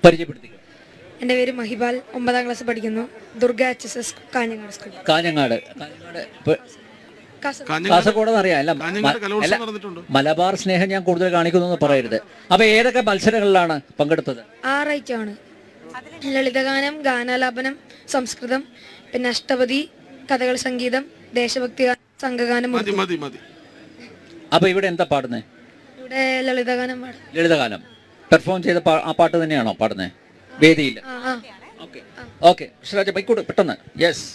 പരിചയപ്പെടുത്തിക്കും. എൻ്റെ പേര് മഹിബാൽ, 9ാം ക്ലാസ് പഠിക്കുന്നു. Durga HSS Kanhangad school. കാഞ്ഞങ്ങാട് കാസർഗോഡ് അറിയാം. അല്ല, മലബാർ സ്നേഹം ഞാൻ കൂടുതൽ കാണിക്കുന്നു പറയരുത്. അപ്പൊ ഏതൊക്കെ മത്സരങ്ങളിലാണ് പങ്കെടുത്തത്? 6 ഐറ്റമാണ്. ലളിതഗാനം, ഗാനാലാപനം, സംസ്കൃതം, പിന്നെ അഷ്ടപതി, കഥകൾ, സംഗീതം, ദേശഭക്തി, സംഘഗാനം. അപ്പൊ ഇവിടെ എന്താ പാടുന്നത്? ഇവിടെ ലളിതഗാനം പാടും. ലളിതഗാനം പെർഫോം ചെയ്ത ആ പാട്ട് തന്നെയാണോ പാടുന്നത് വേദിയിൽ? ഓക്കെ ശ്രീരാജ ബൈക്കോട് പെട്ടെന്ന്. യെസ്.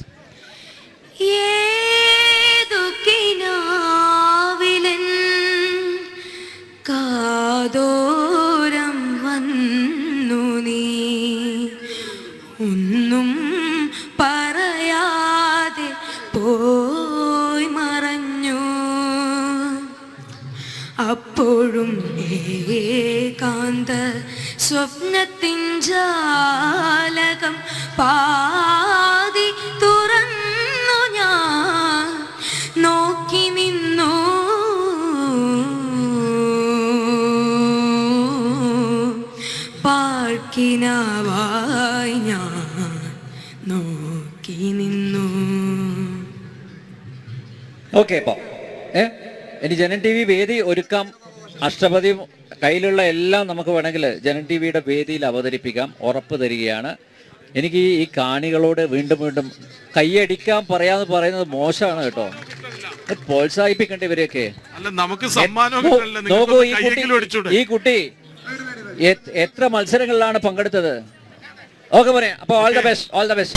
കാതോരം വന്നു നീ ഒന്നും പറയാതെ പോയി മറഞ്ഞു, അപ്പോഴും ഏകാന്ത സ്വപ്നത്തിൻ ജാലകം പാതി തുറന്നു ഞാൻ നോക്കി നിന്നു. പാഴ്ക്കിനാവായി ഞാൻ നോക്കി നിന്നു. ഓക്കെ. അപ്പോൾ ഇനി ജനൻ TV വേദി ഒരുക്കാം. അഷ്ടപതിയും കയ്യിലുള്ള എല്ലാം നമുക്ക് വേണമെങ്കിൽ ജനൻ TVയുടെ വേദിയിൽ അവതരിപ്പിക്കാം. ഉറപ്പ് തരികയാണ്. എനിക്ക് ഈ കാണികളോട് വീണ്ടും വീണ്ടും കൈയടിക്കാൻ പറയാന്ന് പറയുന്നത് മോശമാണ് കേട്ടോ. പ്രോത്സാഹിപ്പിക്കേണ്ട ഇവരെയൊക്കെ. നോക്കൂ, ഈ കുട്ടി എത്ര മത്സരങ്ങളിലാണ് പങ്കെടുത്തത്. ഓക്കെ പറയാം. അപ്പോൾ ഓൾ ദ ബെസ്റ്റ്.